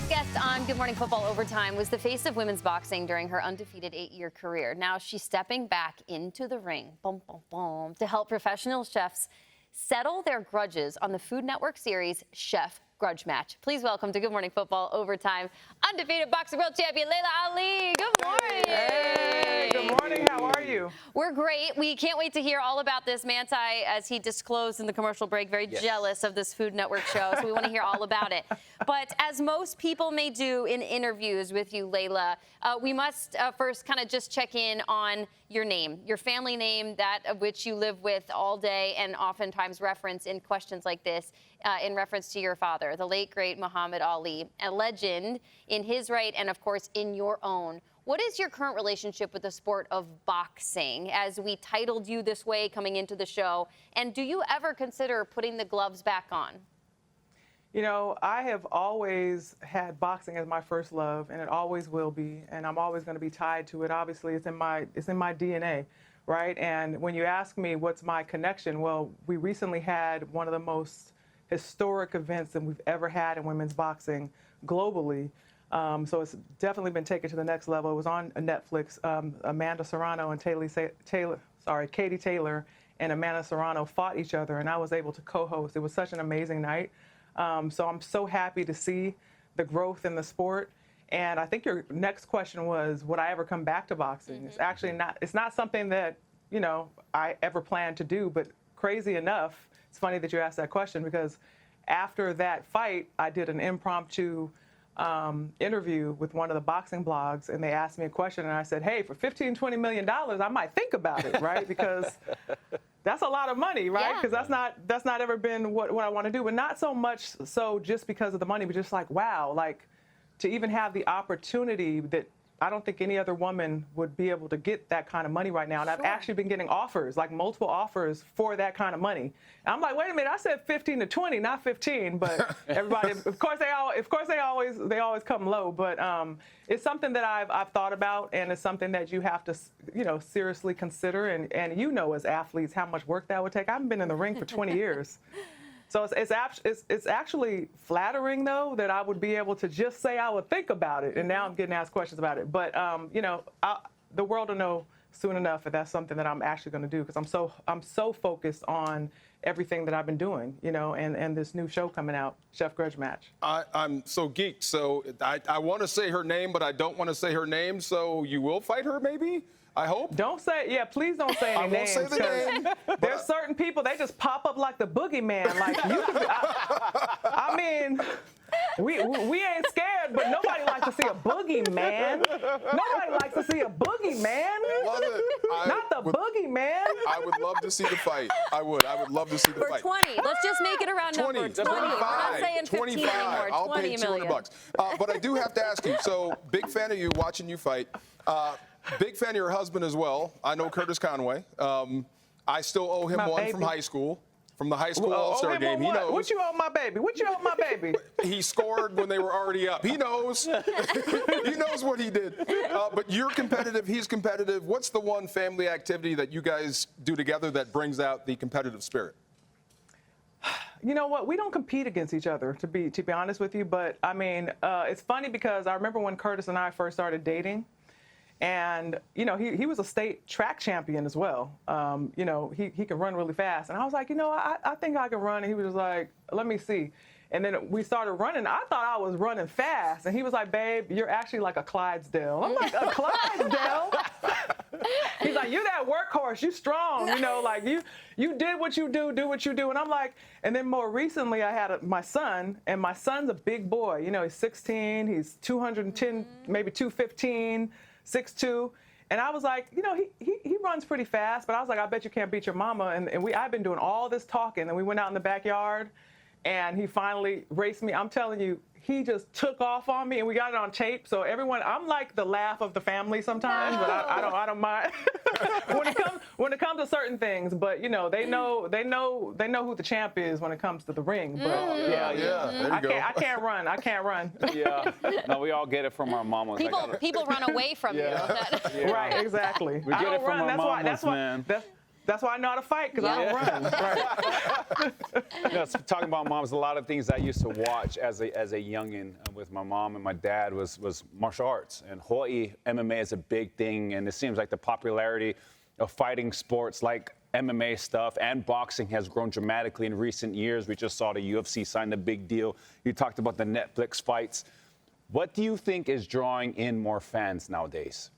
Last guest on Good Morning Football Overtime was the face of women's boxing during her undefeated 8-year career. Now she's stepping back into the ring to help professional chefs settle their grudges on the Food Network series Chef Grudge Match. Please welcome to Good Morning Football Overtime, undefeated boxing world champion Laila Ali. Good morning. Hey, good morning. How are you? We're great. We can't wait to hear all about this. Manti, as he disclosed in the commercial break, very jealous of this Food Network show, so we want to hear all about it. But as most people may do in interviews with you, Laila, we must first kind of just check in on your name, your family name, that of which you live with all day and oftentimes reference in questions like this in reference to your father, the late, great Muhammad Ali, a legend in his right and, of course, in your own. What is your current relationship with the sport of boxing, as we titled you this way coming into the show? And do you ever consider putting the gloves back on? You know, I have always had boxing as my first love, and it always will be, and I'm always going to be tied to it. Obviously, it's in my DNA, right? And when you ask me what's my connection, well, we recently had one of the most historic events that we've ever had in women's boxing globally. So it's definitely been taken to the next level. It was on Netflix. Amanda Serrano and Katie Taylor and Amanda Serrano fought each other, and I was able to co-host. It was such an amazing night. So I'm so happy to see the growth in the sport. And I think your next question was, would I ever come back to boxing? Mm-hmm. It's actually not. It's not something that, you know, I ever planned to do. But crazy enough, it's funny that you asked that question, because after that fight, I did an impromptu interview with one of the boxing blogs, and they asked me a question, and I said, hey, for $15-20 million, I might think about it, right? Because that's a lot of money, right? Because that's not ever been what I want to do, but not so much so just because of the money, but just like, wow, like to even have the opportunity that I don't think any other woman would be able to get that kind of money right now. And I've actually been getting offers, like multiple offers for that kind of money. And I'm like, wait a minute, I said 15 to 20, not 15. But everybody, of course they always come low. But it's something that I've thought about, and it's something that you have to, you know, seriously consider. And you know, as athletes, how much work that would take. I haven't been in the ring for 20 years. So it's actually flattering, though, that I would be able to just say I would think about it. And now I'm getting asked questions about it. But, you know, the world will know soon enough if that's something that I'm actually going to do, because I'm so focused on everything that I've been doing, you know, and this new show coming out, Chef Grudge Match. I'm so geeked. So I want to say her name, but I don't want to say her name. So you will fight her, maybe? I hope. Don't say, please don't say any names. I won't say the name. There's certain people, they just pop up like the boogeyman. Like, you could be, I mean, we ain't scared, but nobody likes to see a boogeyman. Nobody likes to see a boogeyman. Love it. Not the boogeyman. I would love to see the fight. I would love to see the fight. For 20. Let's just make it a round number. 20. 25. We're not saying 15 anymore. I'll pay $200. But I do have to ask you, so big fan of you, watching you fight. Big fan of your husband as well. I know Curtis Conway. I still owe him one from high school, from the high school All-Star game. He knows. What you owe my baby? What you owe my baby? He scored when they were already up. He knows. He knows what he did. But you're competitive. He's competitive. What's the one family activity that you guys do together that brings out the competitive spirit? You know what? We don't compete against each other, to be honest with you. But I mean, it's funny because I remember when Curtis and I first started dating. And, you know, he was a state track champion as well. You know, he can run really fast. And I was like, you know, I think I can run. And he was like, let me see. And then we started running. I thought I was running fast. And he was like, babe, you're actually like a Clydesdale. I'm like, a Clydesdale? He's like, you're that workhorse. You strong. You know, like you did what you do what you do. And I'm like, and then more recently I had my son, and my son's a big boy. You know, he's 16. He's 210, maybe 215. 6'2", and I was like, you know, he runs pretty fast, but I was like, I bet you can't beat your mama. And I've been doing all this talking, and we went out in the backyard, and he finally raced me. I'm telling you, he just took off on me, and we got it on tape. So everyone, I'm like the laugh of the family sometimes, but I don't mind when it comes to certain things. But you know, they know who the champ is when it comes to the ring. But yeah. There you go. I can't run. Yeah. No, we all get it from our mamas. People run away from you. Yeah. Right, exactly. We get it from our mamas, man. That's why I know how to fight, because I don't run. Right. Talking about moms, a lot of things I used to watch as a youngin with my mom and my dad was martial arts. And Hawaii MMA is a big thing, and it seems like the popularity of fighting sports like MMA stuff and boxing has grown dramatically in recent years. We just saw the UFC sign a big deal. You talked about the Netflix fights. What do you think is drawing in more fans nowadays?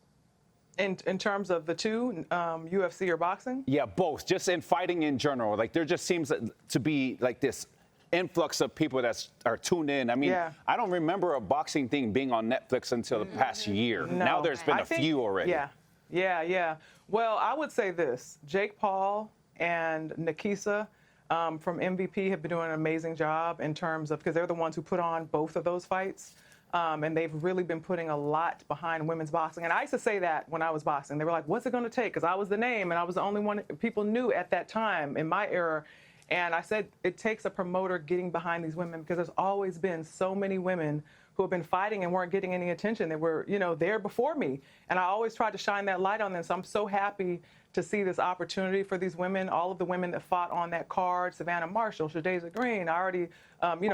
In terms of the two, UFC or boxing? Yeah, both. Just in fighting in general. Like, there just seems to be like this influx of people that are tuned in. I mean, Yeah. I don't remember a boxing thing being on Netflix until the past year. No. Now there's been I a think- few already. Yeah. Well, I would say this. Jake Paul and Nikisa from MVP have been doing an amazing job in terms of, because they're the ones who put on both of those fights. And they've really been putting a lot behind women's boxing. And I used to say that when I was boxing. They were like, what's it going to take? Because I was the name, and I was the only one people knew at that time in my era. And I said, it takes a promoter getting behind these women, because there's always been so many women who have been fighting and weren't getting any attention. They were, there before me. And I always tried to shine that light on them. So I'm so happy to see this opportunity for these women, all of the women that fought on that card, Savannah Marshall, Shadasia Green, I already,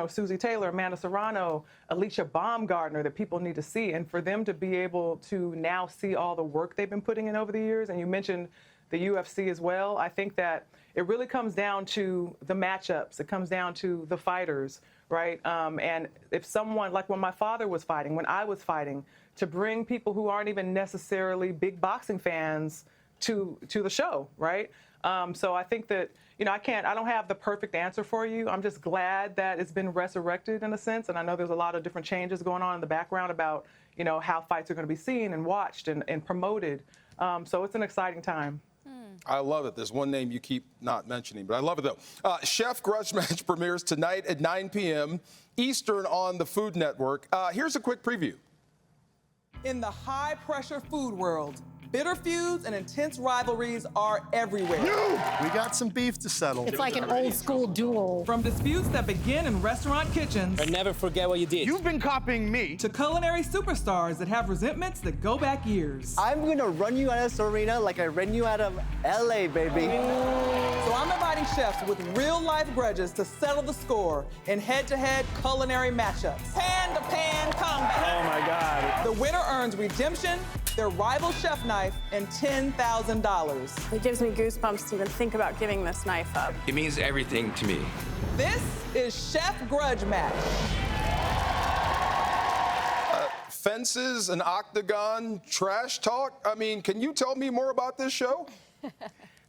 Susie Taylor, Amanda Serrano, Alicia Baumgartner, that people need to see. And for them to be able to now see all the work they've been putting in over the years, and you mentioned the UFC as well, I think that it really comes down to the matchups. It comes down to the fighters, right? And if someone, like when my father was fighting, when I was fighting, to bring people who aren't even necessarily big boxing fans to the show, right? So I think that, I don't have the perfect answer for you. I'm just glad that it's been resurrected in a sense. And I know there's a lot of different changes going on in the background about, how fights are going to be seen and watched and promoted. So it's an exciting time. I love it. There's one name you keep not mentioning, but I love it, though. Chef Grudge Match premieres tonight at 9 p.m. Eastern on the Food Network. Here's a quick preview. In the high-pressure food world, bitter feuds and intense rivalries are everywhere. We got some beef to settle. It's like an old school duel. From disputes that begin in restaurant kitchens But never forget what you did. You've been copying me. to culinary superstars that have resentments that go back years. I'm gonna run you out of this arena like I ran you out of LA, baby. So I'm inviting chefs with real-life grudges to settle the score in head-to-head culinary matchups. Pan-to-pan combat. Oh my God. The winner earns redemption, their rival chef knife, and $10,000. It gives me goosebumps to even think about giving this knife up. It means everything to me. This is Chef Grudge Match. Fences, an octagon, trash talk. I mean, can you tell me more about this show?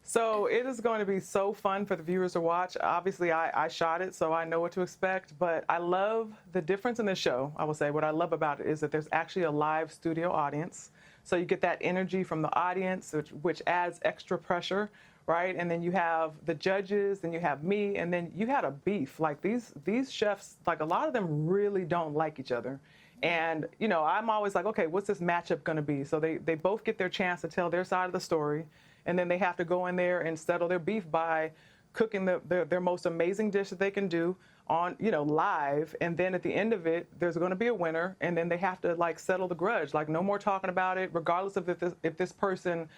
So it is going to be so fun for the viewers to watch. Obviously, I shot it, so I know what to expect. But I love the difference in this show. I will say what I love about it is that there's actually a live studio audience. So you get that energy from the audience, which adds extra pressure, right? And then you have the judges, then you have me, and then you had a beef. Like these chefs, like a lot of them really don't like each other. And, I'm always like, okay, what's this matchup going to be? So they both get their chance to tell their side of the story. And then they have to go in there and settle their beef by cooking their most amazing dish that they can do on, live. And then at the end of it, there's going to be a winner. And then they have to settle the grudge. No more talking about it, regardless of if this person,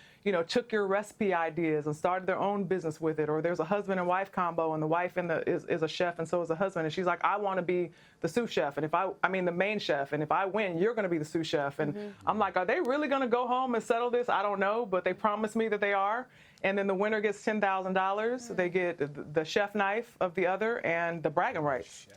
took your recipe ideas and started their own business with it. Or there's a husband and wife combo, and the wife is a chef, and so is the husband. And she's like, I want to be the sous chef. And the main chef. And if I win, you're going to be the sous chef. And I'm like, are they really going to go home and settle this? I don't know, but they promised me that they are. And then the winner gets $10,000. They get the chef knife of the other and the bragging rights.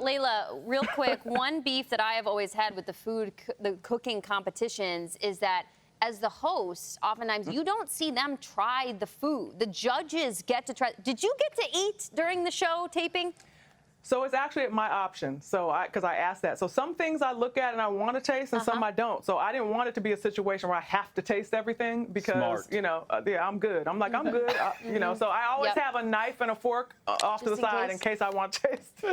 Laila, real quick, one beef that I have always had with the cooking competitions is that as the host, oftentimes you don't see them try the food. The judges get to try. Did you get to eat during the show taping? So it's actually at my option. So because I asked that. So some things I look at and I want to taste, and some I don't. So I didn't want it to be a situation where I have to taste everything because, Smart. I'm good. I'm like, I'm good. So I always have a knife and a fork off to the side in case I want to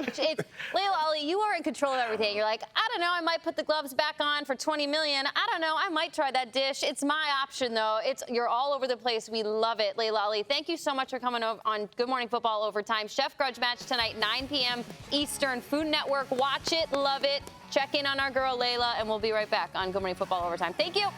taste. Laila Ali, you are in control of everything. You're like, I don't know, I might put the gloves back on for $20 million. I don't know, I might try that dish. It's my option, though. You're all over the place. We love it. Laila Ali, thank you so much for coming over on Good Morning Football Overtime. Chef Grudge Match tonight, 9 p.m. Eastern. Food Network. Watch it. Love it. Check in on our girl, Laila, and we'll be right back on Good Morning Football Overtime. Thank you.